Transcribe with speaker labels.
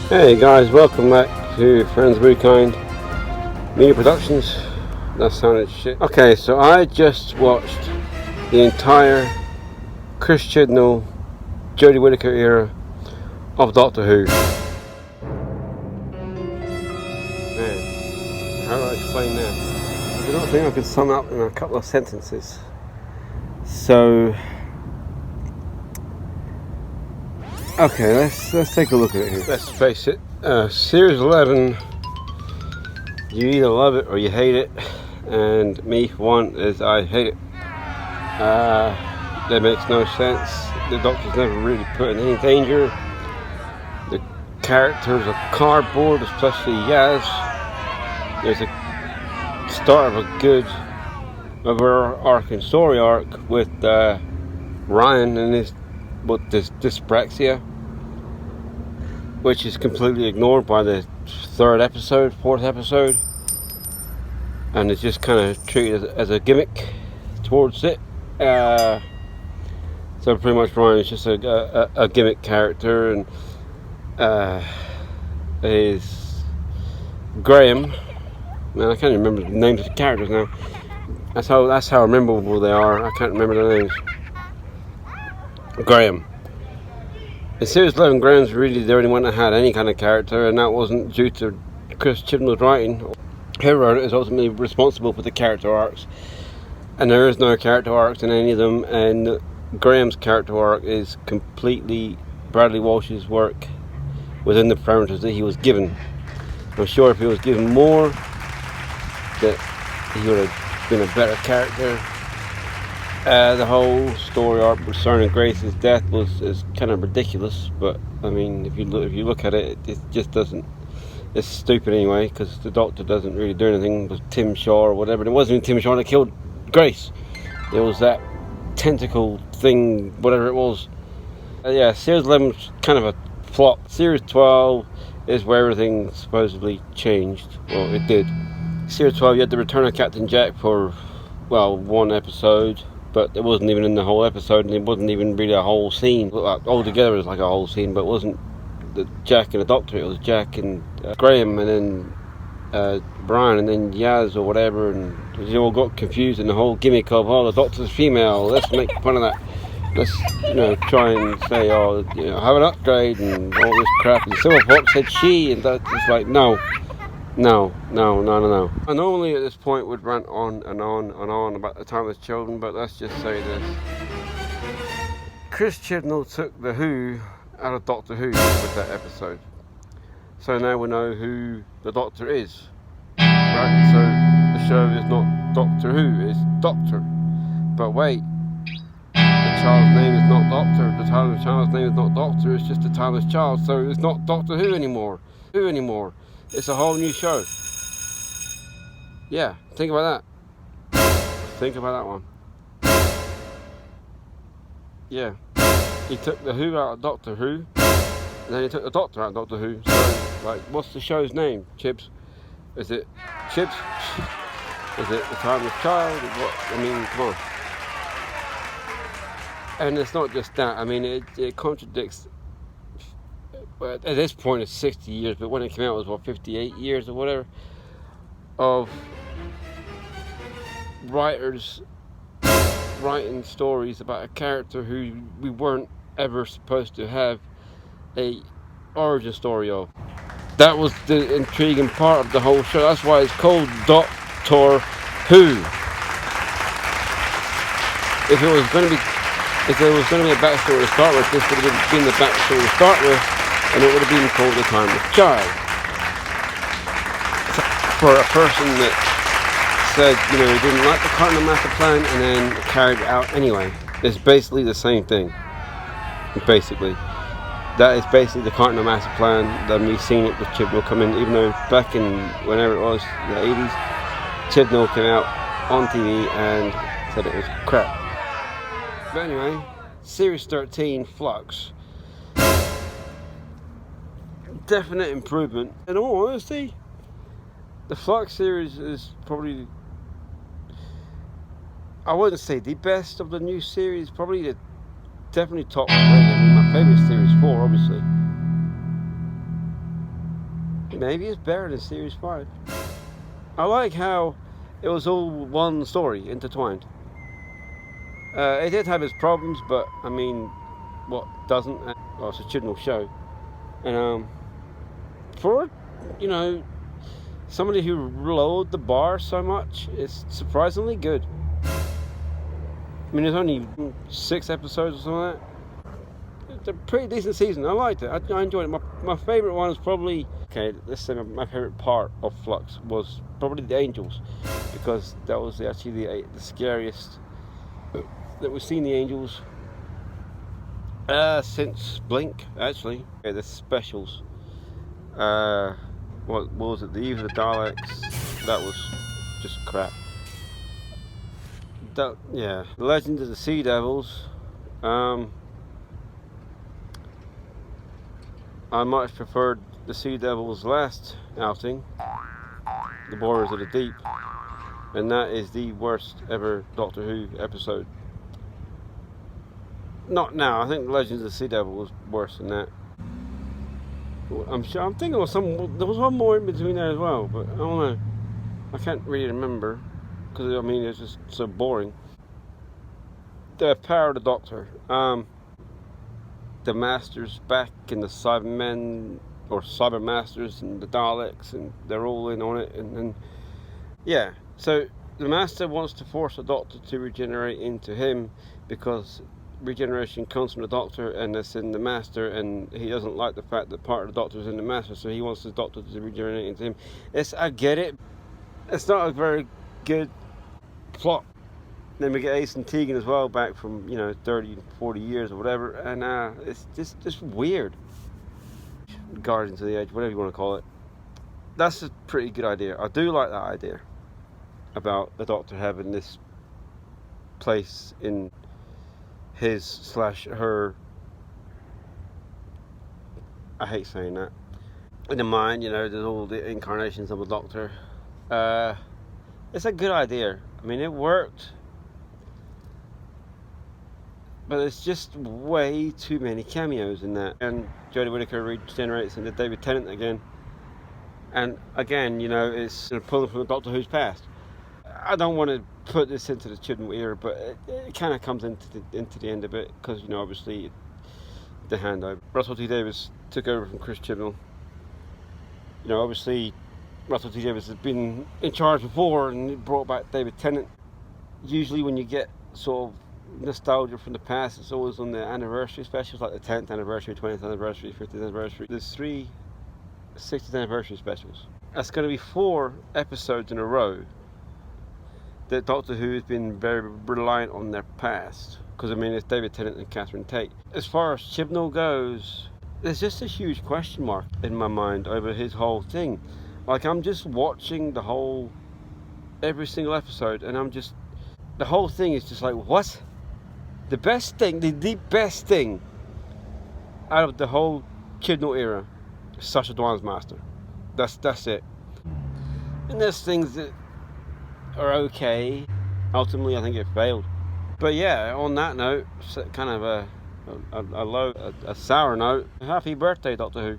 Speaker 1: Hey guys, welcome back to Friends of Ood-Kind Media Productions. That sounded shit. Okay, so I just watched the entire Chris Chibnall, Jodie Whittaker era of Doctor Who. Man, how do I explain that? I don't think I could sum up in a couple of sentences. So, okay, let's take a look at it here. Let's face it, Series 11, you either love it or you hate it, and me for one is I hate it. That makes no sense. The Doctor's never really put in any danger. The characters are cardboard, especially Yaz. There's a start of a good overarching story arc with Ryan and his dyspraxia, which is completely ignored by the fourth episode, and it's just kind of treated as a gimmick towards it. So pretty much Ryan is just a gimmick character, and is Graham. Man, I can't even remember the names of the characters now. That's how memorable they are. I can't remember their names. Graham. In Series 11, Graham's really the only one that had any kind of character, and that wasn't due to Chris Chibnall's writing. Who wrote it is ultimately responsible for the character arcs, and there is no character arcs in any of them, and Graham's character arc is completely Bradley Walsh's work within the parameters that he was given. I'm sure if he was given more, that he would have been a better character. The whole story arc concerning Grace's death is kind of ridiculous, but I mean, if you look at it, it just doesn't. It's stupid anyway, because the Doctor doesn't really do anything with Tim Shaw or whatever. And it wasn't even Tim Shaw that killed Grace. It was that tentacle thing, whatever it was. Yeah, Series 11 was kind of a flop. Series 12 is where everything supposedly changed. Well, it did. Series 12, you had the return of Captain Jack for, well, one episode, but it wasn't even in the whole episode, and it wasn't even really a whole scene. Altogether, it was like a whole scene, but it wasn't the Jack and the Doctor. It was Jack and Graham, and then Brian, and then Yaz or whatever, and they all got confused in the whole gimmick of, oh, the Doctor's female. Let's make fun of that. Let's, try and say, oh, have an upgrade and all this crap. And Silverfox said she, and that's just like, no. I normally at this point would rant on and on and on about the timeless children, but let's just say this. Chris Chibnall took the Who out of Doctor Who with that episode. So now we know who the Doctor is. Right? So the show is not Doctor Who, it's Doctor. But wait, the child's name is not Doctor. The child's name is not Doctor, it's just a timeless child. So it's not Doctor Who anymore. It's a whole new show. Yeah, think about that. Think about that one. Yeah. He took the Who out of Doctor Who, and then he took the Doctor out of Doctor Who. So, like, what's the show's name, Chibs? Is it Chibs? Is it The Timeless Child? Come on. And it's not just that. I mean, it contradicts. Well, at this point it's 60 years, but when it came out it was 58 years or whatever of writers writing stories about a character who we weren't ever supposed to have a origin story of. That was the intriguing part of the whole show. That's why it's called Doctor Who. If there was going to be a backstory to start with, this would have been the backstory to start with, and it would have been called The Timeless Child. For a person that said, he didn't like the Cardinal Master Plan and then carried it out anyway. It's basically the same thing. Basically. That is basically the Cardinal Master Plan. Then we've seen it with Chibnall come in, even though back in whenever it was, the 80s, Chibnall came out on TV and said it was crap. But anyway, Series 13, Flux. Definite improvement. In all honesty, the Flux series is probably, I wouldn't say the best of the new series, probably definitely top 3. I mean, my favourite series 4, obviously. maybe it's better than Series 5. I like how it was all one story intertwined. It did have its problems, but I mean, what doesn't? Well, it's a Chibnall show, and for somebody who lowered the bar so much, it's surprisingly good. I mean, there's only 6 episodes or something like that. It's a pretty decent season. I liked it. I enjoyed it. My favourite one is probably, let's say my favourite part of Flux was probably the Angels, because that was actually the scariest that we've seen the Angels since Blink, actually. The specials. What was it? The Eve of the Daleks. That was just crap. The Legend of the Sea Devils. I much preferred the Sea Devils' last outing, The Borders of the Deep, and that is the worst ever Doctor Who episode. Not now. I think Legends of the Sea Devil was worse than that. I'm thinking there was one more in between there as well, but I don't know. I can't really remember, because I mean it's just so boring. The Power of the Doctor. The Masters back, and the Cybermen or Cyber Masters and the Daleks, and they're all in on it, and so the Master wants to force the Doctor to regenerate into him, because regeneration comes from the Doctor and it's in the Master, and he doesn't like the fact that part of the Doctor is in the Master, so he wants the Doctor to regenerate into him. I get it. It's not a very good plot. Then we get Ace and Tegan as well, back from 30, 40 years or whatever, and it's just weird. Guardians of the Edge, whatever you want to call it. That's a pretty good idea. I do like that idea about the Doctor having this place in his/her, I hate saying that, in the mind. There's all the incarnations of the Doctor. It's a good idea. I mean, it worked, but it's just way too many cameos in that. And Jodie Whittaker regenerates into David Tennant again, and again, it's pulling from the Doctor Who's past. I don't want to put this into the Chibnall era, but it kind of comes into the end of it, because obviously the handover. Russell T Davies took over from Chris Chibnall. Obviously Russell T Davies has been in charge before, and he brought back David Tennant. Usually when you get sort of nostalgia from the past, it's always on the anniversary specials, like the 10th anniversary, 20th anniversary, 50th anniversary. There's 3 60th anniversary specials. That's going to be 4 episodes in a row that Doctor Who has been very reliant on their past, because I mean it's David Tennant and Catherine Tate. As far as Chibnall goes, there's just a huge question mark in my mind over his whole thing. Like, I'm just watching every single episode, and the whole thing is just like, what? The best thing, the best thing out of the whole Chibnall era is Sacha Dhawan's Master. That's it. And there's things that are okay. Ultimately, I think it failed. But yeah, on that note, kind of a sour note. Happy birthday, Doctor Who.